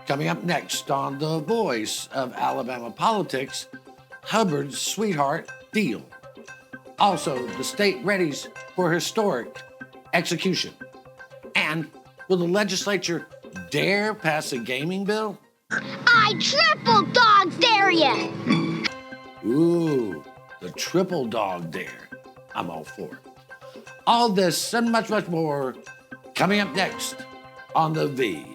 Coming up next on The Voice of Alabama Politics, Hubbard's sweetheart deal. Also, the state readies for historic execution. And will the legislature dare pass a gaming bill? I triple dog dare you! Ooh, the triple dog dare. I'm all for it. All this and much, much more coming up next on The V.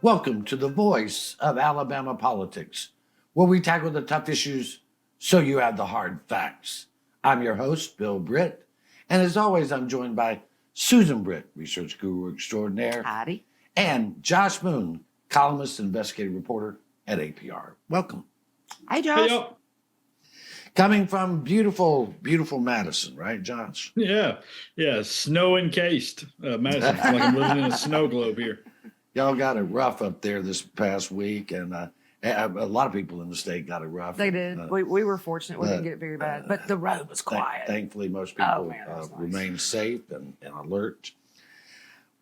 Welcome to The Voice of Alabama Politics, where we tackle the tough issues so you have the hard facts. I'm your host, Bill Britt, and as always, I'm joined by Susan Britt, research guru extraordinaire. Howdy. And Josh Moon, columnist and investigative reporter at APR. Welcome. Hi, Josh. Hey, Coming from beautiful, beautiful Madison, right, Josh? yeah, snow encased Madison. It's like I'm living in a snow globe here. Y'all got it rough up there this past week, and a lot of people in the state got it rough. They did. We were fortunate. We didn't get it very bad, but the road was quiet. Thankfully, most people Nice. remain safe and alert.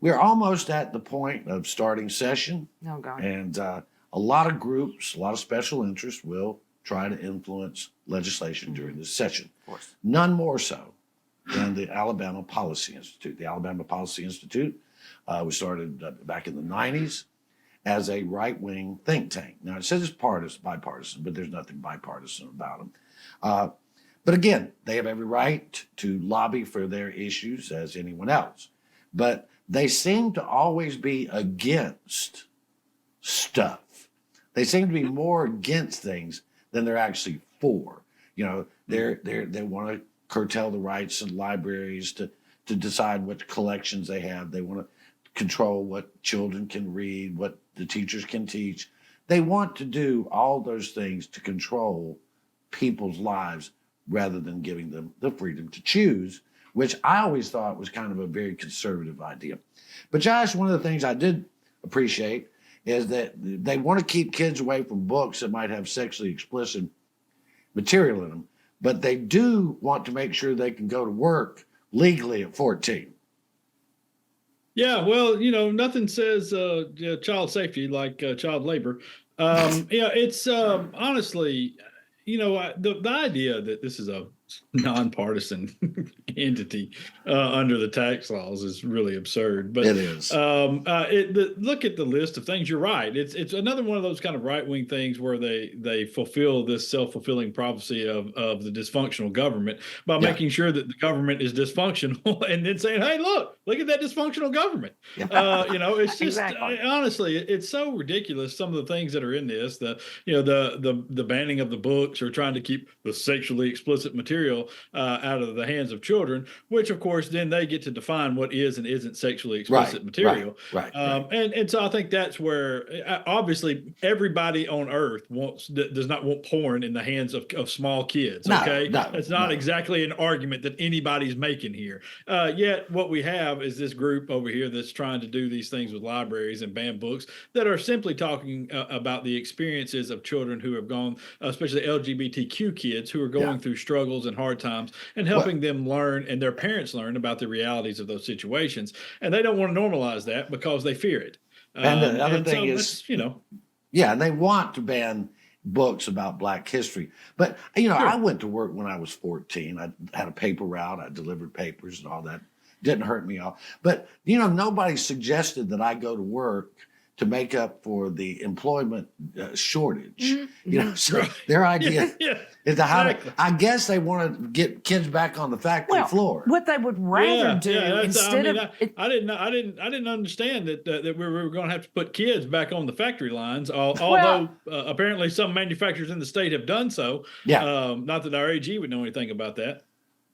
We're almost at the point of starting session, Oh, God. and a lot of groups, a lot of special interests will try to influence legislation during this session. Of course. None more so than the Alabama Policy Institute. The Alabama Policy Institute was started back in the 90s as a right-wing think tank. Now, it says it's bipartisan, but there's nothing bipartisan about them. But again, they have every right to lobby for their issues as anyone else. But they seem to always be against stuff. They seem to be more against things than they're actually for. You know, they want to curtail the rights of libraries to decide what collections they have. They want to control what children can read, what the teachers can teach. They want to do all those things to control people's lives rather than giving them the freedom to choose, which I always thought was kind of a very conservative idea. But Josh, one of the things I did appreciate is that they want to keep kids away from books that might have sexually explicit material in them, but they do want to make sure they can go to work legally at 14. Yeah, well, nothing says child safety like child labor. It's honestly, the idea that this is a nonpartisan entity under the tax laws is really absurd. But it is. Look at the list of things. You're right. It's another one of those kind of right wing things where they fulfill this self-fulfilling prophecy of the dysfunctional government by making sure that the government is dysfunctional and then saying, "Hey, look at that dysfunctional government." It's just honestly, it's so ridiculous. Some of the things that are in this, the banning of the books or trying to keep the sexually explicit material out of the hands of children, which of course then they get to define what is and isn't sexually explicit material. Right. And so I think that's where obviously everybody on earth does not want porn in the hands of small kids. Okay, it's not exactly an argument that anybody's making here. Yet what we have is this group over here that's trying to do these things with libraries and ban books that are simply talking about the experiences of children who have gone, especially LGBTQ kids who are going through struggles and hard times, and helping them learn and their parents learn about the realities of those situations. And they don't want to normalize that because they fear it. And the other thing is, and they want to ban books about Black history. But, sure. I went to work when I was 14. I had a paper route. I delivered papers and all that. Didn't hurt me all. But, nobody suggested that I go to work to make up for the employment shortage. So their idea is I guess they want to get kids back on the factory floor. What they would rather do instead I didn't understand that we were going to have to put kids back on the factory lines. Although apparently some manufacturers in the state have done so. Not that our AG would know anything about that.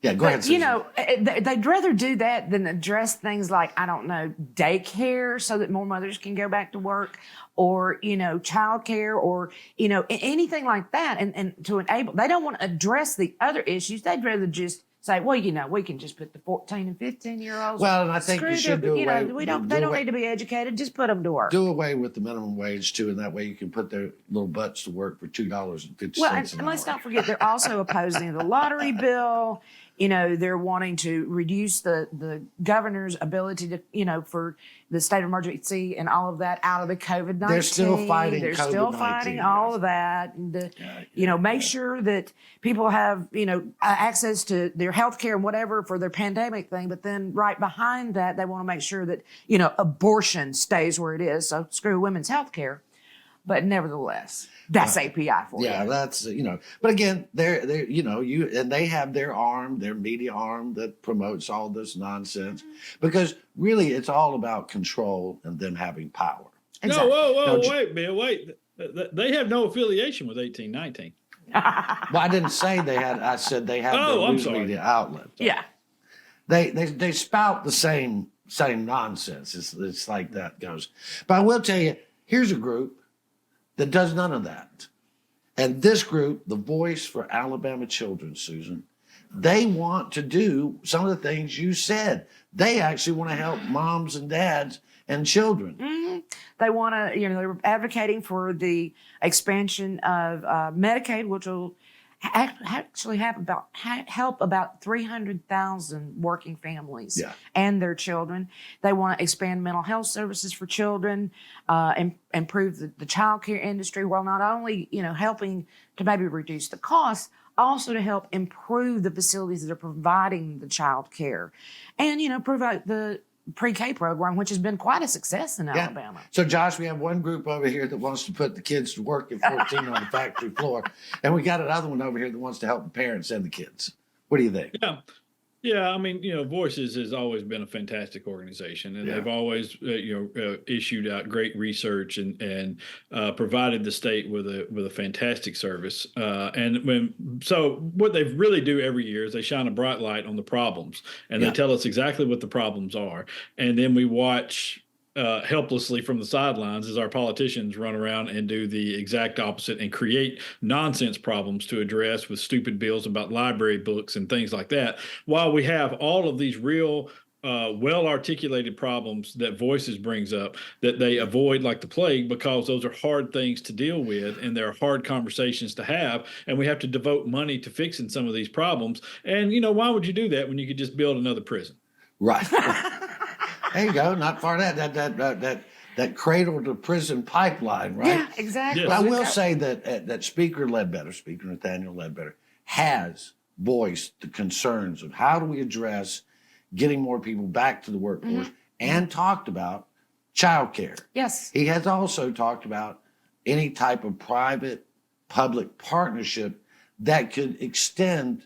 Yeah, go ahead, But, Susan. they'd rather do that than address things like, I don't know, daycare so that more mothers can go back to work, or, childcare, or, anything like that. And to enable, they don't want to address the other issues. They'd rather just say, well, we can just put the 14 and 15-year-olds. Well, and I think you should do away. They don't need to be educated. Just put them to work. Do away with the minimum wage too, and that way you can put their little butts to work for $2.50. Well, and let's not forget, they're also opposing the lottery bill. They're wanting to reduce the governor's ability to, for the state of emergency and all of that out of the COVID-19. They're still fighting They're COVID-19, still fighting all of that. And, make sure that people have, access to their health care and whatever for their pandemic thing. But then right behind that, they want to make sure that, abortion stays where it is. So screw women's health care. But nevertheless, that's API for you. Yeah, that's, but again, they're and they have their media arm that promotes all this nonsense, because really it's all about control and them having power. Exactly. No, wait, Bill, wait. They have no affiliation with 1819. Well, I didn't say they had. I said they have their news media outlet. Yeah. They spout the same nonsense. It's like that goes. But I will tell you, here's a group that does none of that. And this group, the Voice for Alabama Children, Susan, they want to do some of the things you said. They actually want to help moms and dads and children. Mm-hmm. They want to, they're advocating for the expansion of Medicaid, which will actually help about 300,000 working families and their children. They want to expand mental health services for children, improve the child care industry, while not only, helping to maybe reduce the costs, also to help improve the facilities that are providing the child care, and, provide the pre-K program, which has been quite a success in Alabama. So, Josh, we have one group over here that wants to put the kids to work at 14 on the factory floor, and we got another one over here that wants to help the parents and the kids. What do you think? Yeah. I mean, Voices has always been a fantastic organization, and they've always, issued out great research and provided the state with a fantastic service. So what they really do every year is they shine a bright light on the problems, and they tell us exactly what the problems are, and then we watch helplessly from the sidelines as our politicians run around and do the exact opposite and create nonsense problems to address with stupid bills about library books and things like that, while we have all of these real well-articulated problems that Voices brings up that they avoid like the plague, because those are hard things to deal with and they're hard conversations to have, and we have to devote money to fixing some of these problems. And why would you do that when you could just build another prison? Right. There you go. Not far that cradle to prison pipeline, right? Yeah, exactly. Yes. I will say that Speaker Nathaniel Ledbetter, has voiced the concerns of how do we address getting more people back to the workforce, and talked about child care. Yes. He has also talked about any type of private-public partnership that could extend,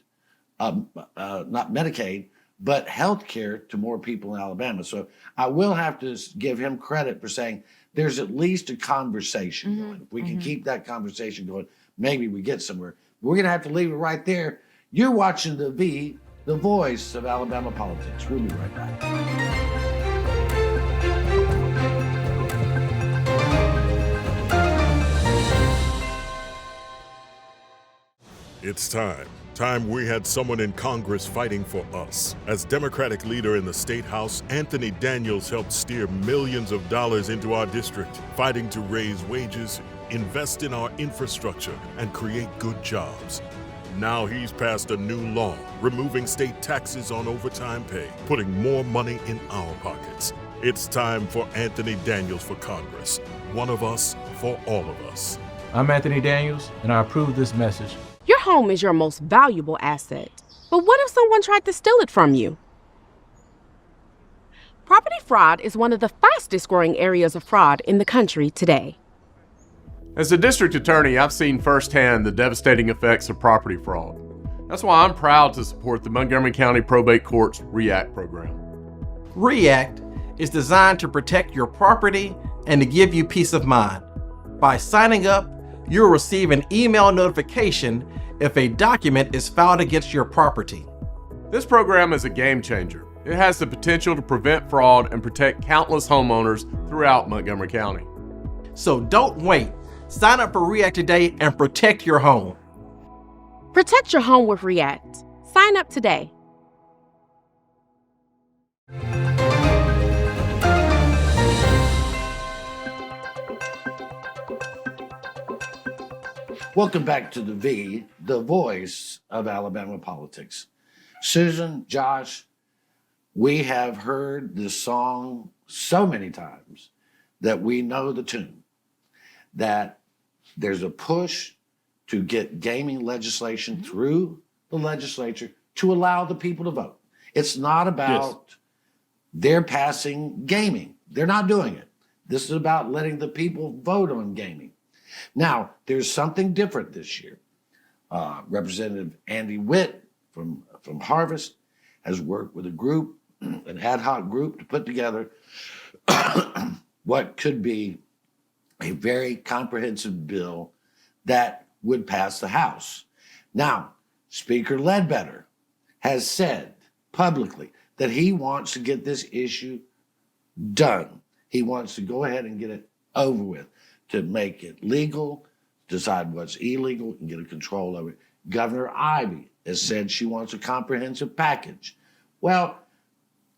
not Medicaid, but health care to more people in Alabama. So I will have to give him credit for saying there's at least a conversation going. If we can keep that conversation going, maybe we get somewhere. We're going to have to leave it right there. You're watching the Voice of Alabama Politics. We'll be right back. It's time. Time we had someone in Congress fighting for us. As Democratic leader in the State House, Anthony Daniels helped steer millions of dollars into our district, fighting to raise wages, invest in our infrastructure, and create good jobs. Now he's passed a new law, removing state taxes on overtime pay, putting more money in our pockets. It's time for Anthony Daniels for Congress. One of us for all of us. I'm Anthony Daniels, and I approve this message. Your home is your most valuable asset. But what if someone tried to steal it from you? Property fraud is one of the fastest growing areas of fraud in the country today. As a district attorney, I've seen firsthand the devastating effects of property fraud. That's why I'm proud to support the Montgomery County Probate Court's REACT program. REACT is designed to protect your property and to give you peace of mind. By signing up, you'll receive an email notification if a document is filed against your property. This program is a game changer. It has the potential to prevent fraud and protect countless homeowners throughout Montgomery County. So don't wait. Sign up for REACT today and protect your home. Protect your home with REACT. Sign up today. Welcome back to the voice of Alabama politics. Susan, Josh, we have heard this song so many times that we know the tune, that there's a push to get gaming legislation through the legislature to allow the people to vote. It's not about they're passing gaming. They're not doing it. This is about letting the people vote on gaming. Now, there's something different this year. Representative Andy Witt from Harvest has worked with a group, an ad hoc group, to put together what could be a very comprehensive bill that would pass the House. Now, Speaker Ledbetter has said publicly that he wants to get this issue done. He wants to go ahead and get it over with, to make it legal, decide what's illegal, and get a control over it. Governor Ivey has said she wants a comprehensive package. Well,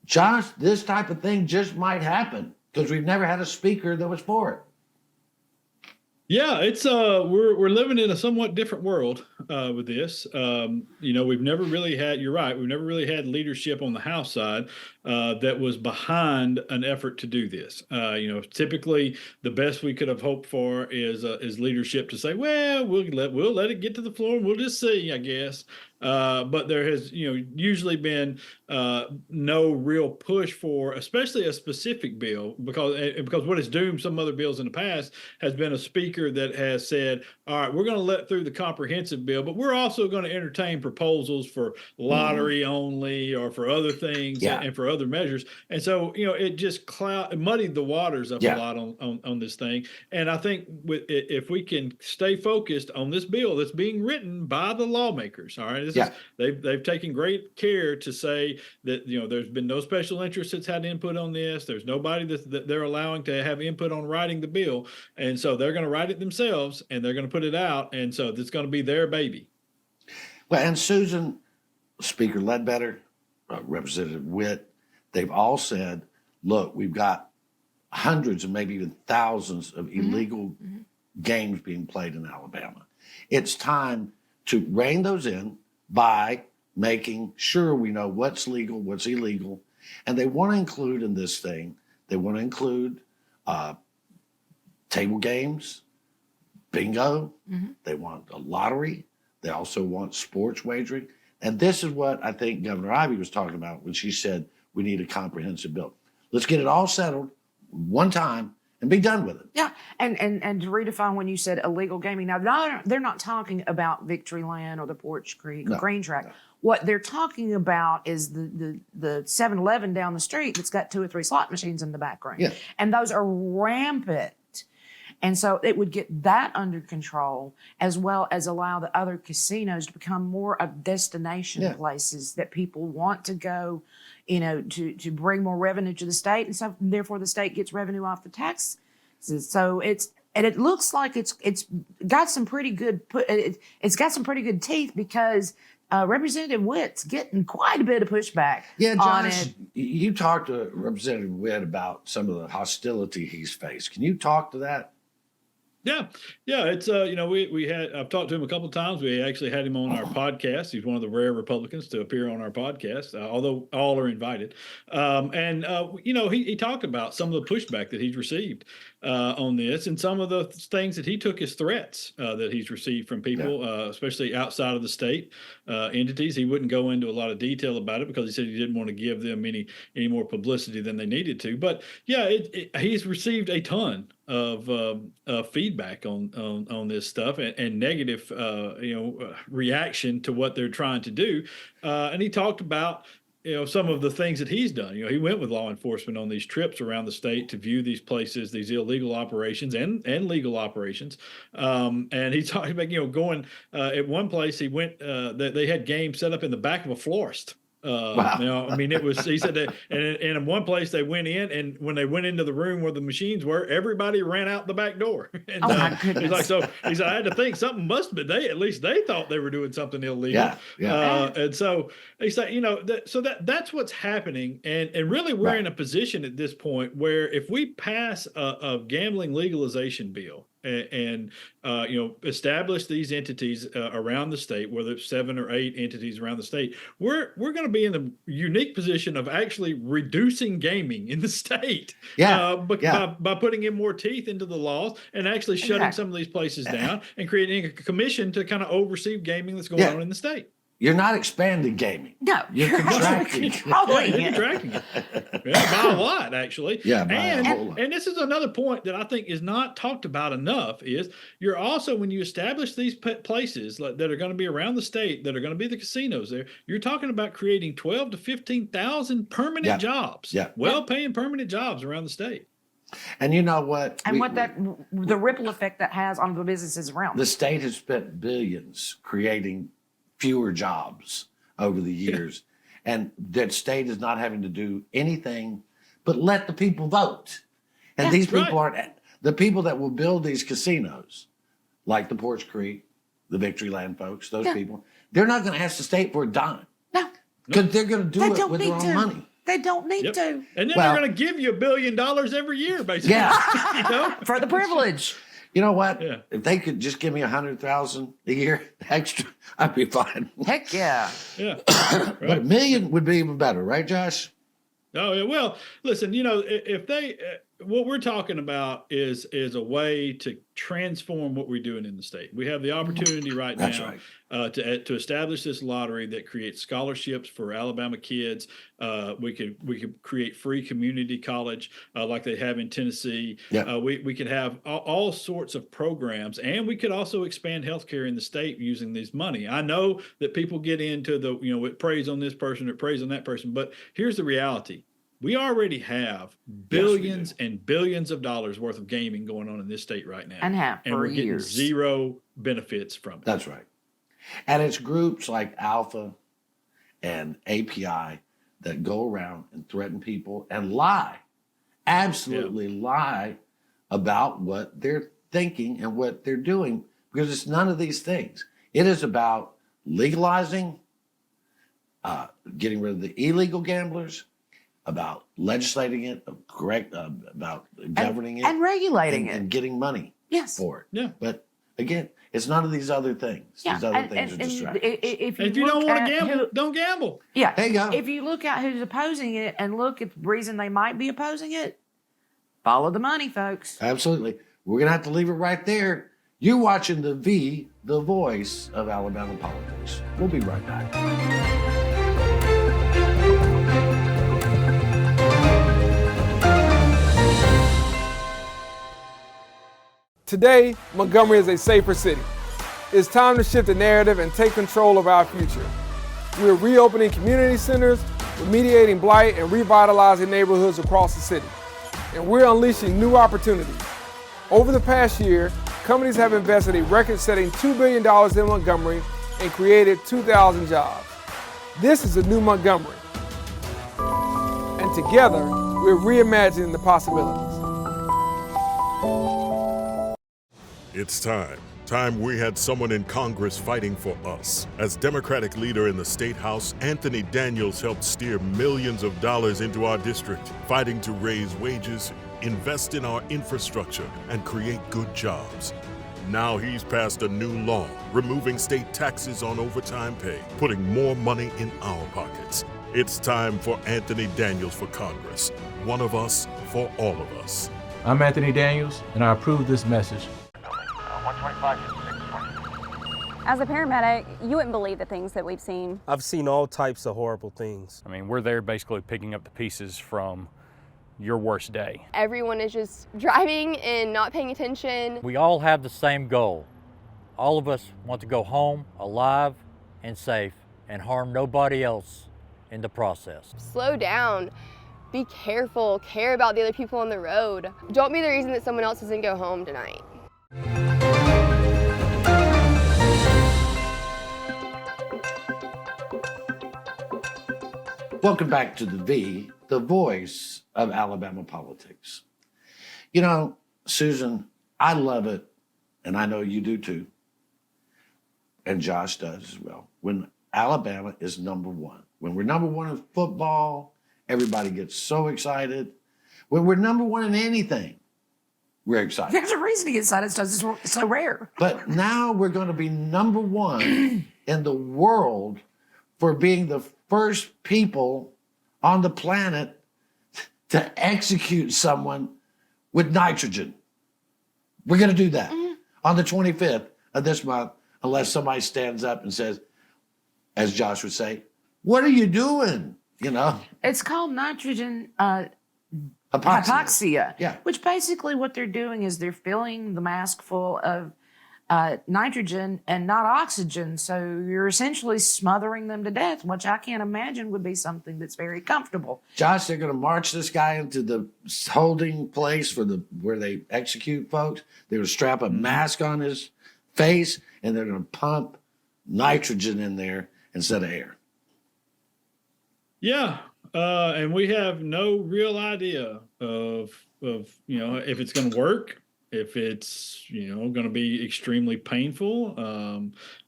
Josh, this type of thing just might happen because we've never had a speaker that was for it. Yeah, it's we're living in a somewhat different world with this. We've never really had, you're right, we've never really had leadership on the House side that was behind an effort to do this. Typically the best we could have hoped for is leadership to say, well, we'll let it get to the floor and we'll just see, I guess. But there has, usually been no real push for, especially a specific bill, because what has doomed some other bills in the past has been a speaker that has said, all right, we're going to let through the comprehensive bill, but we're also going to entertain proposals for lottery only or for other things and for other measures. And so, it just muddied the waters up a lot on this thing. And I think if we can stay focused on this bill that's being written by the lawmakers, all right, they've taken great care to say that, there's been no special interest that's had input on this. There's nobody that they're allowing to have input on writing the bill. And so they're going to write it themselves and they're going to put it out. And so it's going to be their baby. Well, and Susan, Speaker Ledbetter, Representative Witt, they've all said, look, we've got hundreds and maybe even thousands of illegal games being played in Alabama. It's time to rein those in by making sure we know what's legal, what's illegal. And they want to include in this thing, they want to include table games, bingo. They want a lottery. They also want sports wagering. And this is what I think Governor Ivey was talking about when she said we need a comprehensive bill. Let's get it all settled one time and be done with it. Yeah, and to redefine when you said illegal gaming, now they're not talking about Victoryland or the Porch Creek or Green Track. No. What they're talking about is the 7-Eleven down the street that's got 2 or 3 slot machines in the background. Yeah. And those are rampant. And so it would get that under control, as well as allow the other casinos to become more of destination places that people want to go, to bring more revenue to the state. And so therefore the state gets revenue off the taxes. So it looks like it's got some pretty good, it's got some pretty good teeth because Representative Witt's getting quite a bit of pushback on it. You talked to Representative Witt about some of the hostility he's faced. Can you talk to that? Yeah. It's I've talked to him a couple of times. We actually had him on our podcast. He's one of the rare Republicans to appear on our podcast, although all are invited. He talked about some of the pushback that he's received on this, and some of the things that he took as threats that he's received from people, especially outside of the state entities. He wouldn't go into a lot of detail about it because he said he didn't want to give them any more publicity than they needed to. But he's received a ton of feedback on this stuff and negative reaction to what they're trying to do, and he talked about some of the things that he's done. He went with law enforcement on these trips around the state to view these places, these illegal operations and legal operations. And he talked about going at one place he went they had games set up in the back of a florist. Wow. You know, I mean, he said that, and in one place they went in, and when they went into the room where the machines were, everybody ran out the back door. And, Oh my goodness. He's like, so he said, I had to think something must have been, at least they thought they were doing something illegal. Yeah. And so he said, you know, that's what's happening. And really we're in a position at this point where if we pass a gambling legalization bill, and you know, establish these entities around the state, whether it's 7 or 8 entities around the state, we're going to be in the unique position of actually reducing gaming in the state. By putting in more teeth into the laws and actually shutting some of these places down and creating a commission to kind of oversee gaming that's going on in the state. You're not expanding gaming. No, You're contracting. You're contracting it. By a lot, actually. Yeah, by a whole lot. And this is another point that I think is not talked about enough is you're also, when you establish these places that are going to be around the state, that are going to be the casinos there, you're talking about creating 12 to 15,000 permanent jobs, well-paying permanent jobs around the state. And you know what? And the ripple effect that has on the businesses around. The state has spent billions creating fewer jobs over the years, and that state is not having to do anything but let the people vote. And these people aren't the people that will build these casinos, like the Porch Creek, the Victoryland folks, those people. They're not going to ask the state for a dime. No, because they're going to do it with their own money. They don't need to. And then they're going to give you $1 billion every year, basically. Yeah, you know? For the privilege. You know what? Yeah. If they could just give me 100,000 a year extra, I'd be fine. Heck yeah. Yeah. But $1 million would be even better, right, Josh? Oh, yeah. Well, listen, you know, if they, what we're talking about is a way to transform what we're doing in the state. We have the opportunity right now to establish this lottery that creates scholarships for Alabama kids. We could create free community college like they have in Tennessee. Yeah. We could have all sorts of programs, and we could also expand healthcare in the state using this money. I know that people get into the, you know, it preys on this person, it preys on that person, but here's the reality. We already have billions and billions of dollars worth of gaming going on in this state right now. And we're getting zero benefits from it. That's right. And it's groups like Alpha and API that go around and threaten people and lie, absolutely lie about what they're thinking and what they're doing, because it's none of these things. It is about legalizing, getting rid of the illegal gamblers, about legislating it, about governing it, and regulating it, and getting money for it. Yeah. But again, it's none of these other things. Yeah. These other things are distractions. If you don't want to gamble, don't gamble. Yeah. There you go. If you look at who's opposing it and look at the reason they might be opposing it, follow the money, folks. Absolutely. We're going to have to leave it right there. You're watching the voice of Alabama politics. We'll be right back. Today, Montgomery is a safer city. It's time to shift the narrative and take control of our future. We're reopening community centers, remediating blight, and revitalizing neighborhoods across the city. And we're unleashing new opportunities. Over the past year, companies have invested a record-setting $2 billion in Montgomery and created 2,000 jobs. This is a new Montgomery. And together, we're reimagining the possibilities. It's time. Time we had someone in Congress fighting for us. As Democratic leader in the State House, Anthony Daniels helped steer millions of dollars into our district, fighting to raise wages, invest in our infrastructure, and create good jobs. Now he's passed a new law, removing state taxes on overtime pay, putting more money in our pockets. It's time for Anthony Daniels for Congress. One of us for all of us. I'm Anthony Daniels, and I approve this message. 125 to 620. As a paramedic, you wouldn't believe the things that we've seen. I've seen all types of horrible things. I mean, we're there basically picking up the pieces from your worst day. Everyone is just driving and not paying attention. We all have the same goal. All of us want to go home alive and safe and harm nobody else in the process. Slow down. Be careful. Care about the other people on the road. Don't be the reason that someone else doesn't go home tonight. Welcome back to the voice of Alabama politics. You know, Susan, I love it, and I know you do too, and Josh does as well, when Alabama is number one. When we're number one in football, everybody gets so excited. When we're number one in anything, we're excited. There's a reason to get excited. It's so rare. But now we're going to be number one in the world for being the first people on the planet to execute someone with nitrogen. We're going to do that on the 25th of this month, unless somebody stands up and says, as Josh would say, "What are you doing?" You know? It's called nitrogen Hypoxia. hypoxia. Yeah. Which basically what they're doing is they're filling the mask full of nitrogen and not oxygen. So you're essentially smothering them to death, which I can't imagine would be something that's very comfortable. Josh, they're going to march this guy into the holding place for where they execute folks. They're going to strap a mask on his face, and they're going to pump nitrogen in there instead of air. Yeah. And we have no real idea of if it's going to work, if it's going to be extremely painful,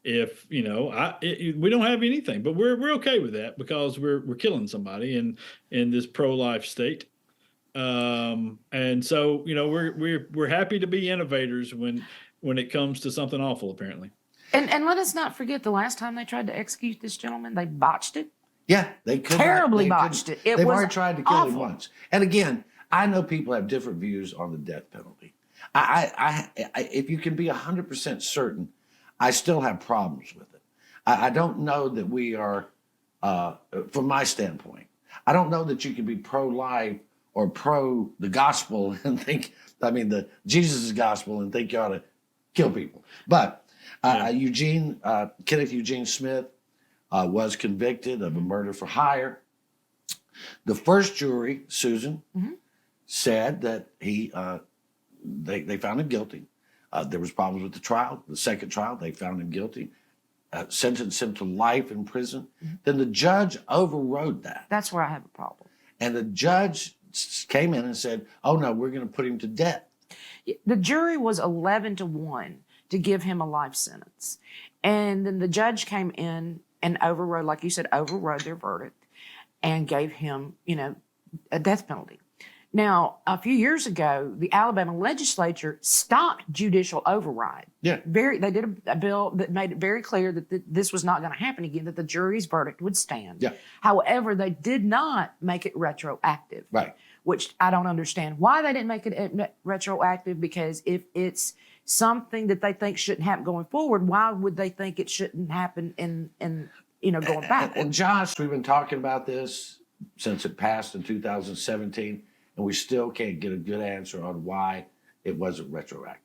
we don't have anything, but we're okay with that because we're killing somebody in this pro-life state, and so we're happy to be innovators when it comes to something awful, apparently. And let us not forget the last time they tried to execute this gentleman, they botched it. Yeah, they could terribly botched it. They've already tried to kill him awful. once. And again, I know people have different views on the death penalty. I if you can be 100% certain, I still have problems with it. I don't know that we are, from my standpoint, I don't know that you can be pro-life or pro the gospel and think, the Jesus' gospel and think you ought to kill people. But Kenneth Eugene Smith was convicted of a murder for hire. The first jury, Susan, said that they found him guilty. There was problems with the trial. The second trial, they found him guilty, sentenced him to life in prison. Then the judge overrode that. That's where I have a problem. And the judge came in and said, "Oh no, we're going to put him to death." The jury was 11-1 to give him a life sentence. And then the judge came in and overrode their verdict and gave him, a death penalty. Now, a few years ago, the Alabama legislature stopped judicial override. Yeah. They did a bill that made it very clear that this was not going to happen again, that the jury's verdict would stand. Yeah. However, they did not make it retroactive. Right. Which I don't understand why they didn't make it retroactive, because if it's something that they think shouldn't happen going forward, why would they think it shouldn't happen in going back? And Josh, we've been talking about this since it passed in 2017, and we still can't get a good answer on why it wasn't retroactive.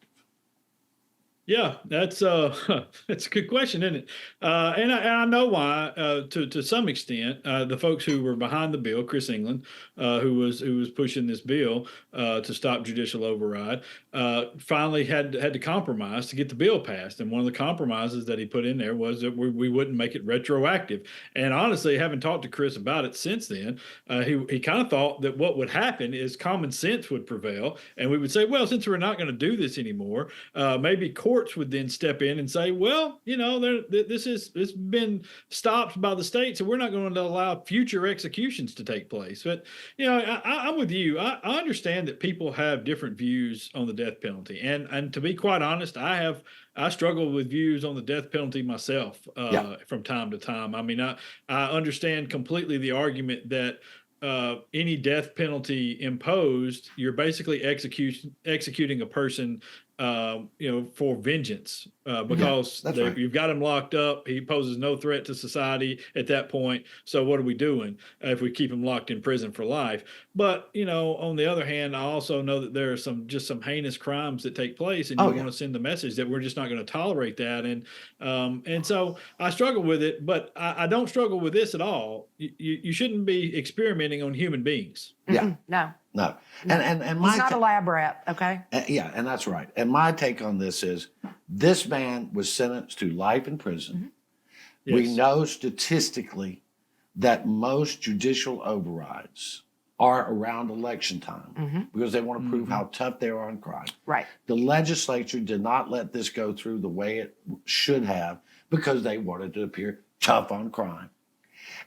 Yeah, that's a good question, isn't it? And I know why. To some extent, the folks who were behind the bill, Chris England, who was pushing this bill to stop judicial override, finally had to compromise to get the bill passed. And one of the compromises that he put in there was that we wouldn't make it retroactive. And honestly, having talked to Chris about it since then, he kind of thought that what would happen is common sense would prevail, and we would say, well, since we're not going to do this anymore, maybe courts would then step in and say, well, this has been stopped by the state, so we're not going to allow future executions to take place. But I'm with you. I understand that people have different views on the death penalty, and to be quite honest, I struggle with views on the death penalty myself from time to time. I understand completely the argument that any death penalty imposed, you're basically executing a person for vengeance, because right. You've got him locked up. He poses no threat to society at that point. So what are we doing if we keep him locked in prison for life? But, on the other hand, I also know that there are some heinous crimes that take place, and you want to send the message that we're just not going to tolerate that. And so I struggle with it, but I don't struggle with this at all. You shouldn't be experimenting on human beings. Yeah. No. And he's not a lab rat, okay? And that's right. And my take on this is, this man was sentenced to life in prison. Yes. We know statistically that most judicial overrides are around election time because they want to prove how tough they are on crime. Right. The legislature did not let this go through the way it should have because they wanted to appear tough on crime.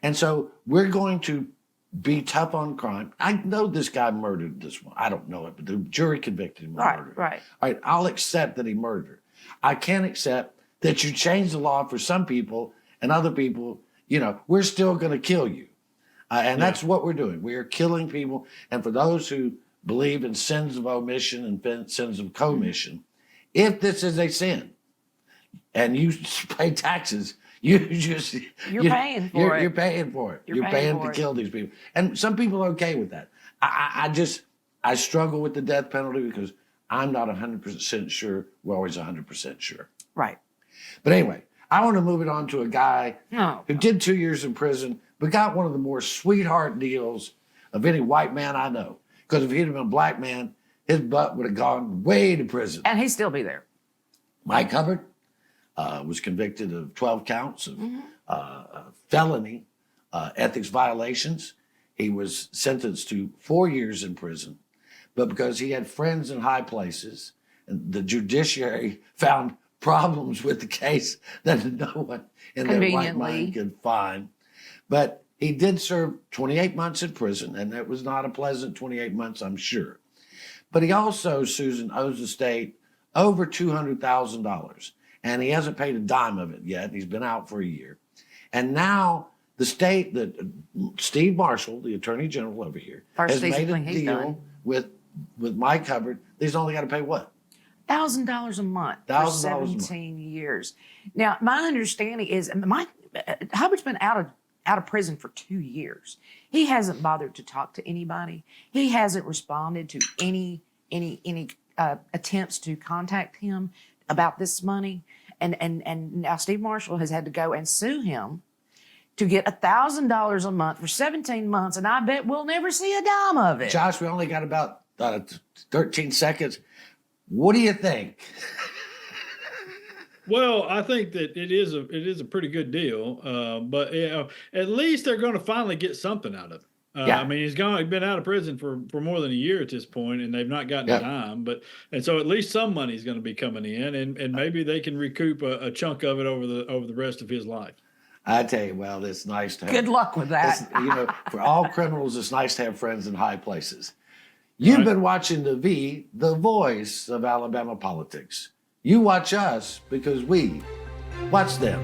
And so we're going to be tough on crime. I know this guy murdered this one. I don't know it, but the jury convicted him of murder. Right. All right, I'll accept that he murdered. I can't accept that you change the law for some people and other people, we're still going to kill you. And that's what we're doing. We are killing people. And for those who believe in sins of omission and sins of commission, if this is a sin and you pay taxes, you're paying for it. You're paying for it. You're paying to kill these people. And some people are okay with that. I struggle with the death penalty because I'm not 100% sure. We're always 100% sure. Right. But anyway, I want to move it on to a guy who did 2 years in prison, but got one of the more sweetheart deals of any white man I know. Because if he'd have been a black man, his butt would have gone way to prison. And he'd still be there. Mike Hubbard was convicted of 12 counts of felony ethics violations. He was sentenced to 4 years in prison. But because he had friends in high places, and the judiciary found problems with the case that no one in their right mind could find. But he did serve 28 months in prison, and it was not a pleasant 28 months, I'm sure. But he also, Susan, owes the state over $200,000, and he hasn't paid a dime of it yet. He's been out for a year. And now the state, Steve Marshall, the Attorney General over here, has made a deal with Mike Hubbard. He's only got to pay what? $1,000 a month for 17 years. Now, my understanding is Hubbard's been out of prison for 2 years. He hasn't bothered to talk to anybody. He hasn't responded to any attempts to contact him about this money. And now Steve Marshall has had to go and sue him to get $1,000 a month for 17 months, and I bet we'll never see a dime of it. Josh, we only got about 13 seconds. What do you think? Well, I think that it is a pretty good deal, but at least they're going to finally get something out of it. I mean, he's been out of prison for more than a year at this point, and they've not gotten time. And so at least some money is going to be coming in, and maybe they can recoup a chunk of it over the rest of his life. I tell you, well, it's nice to have. Good luck with that. For all criminals, it's nice to have friends in high places. You've been watching the voice of Alabama politics. You watch us because we watch them.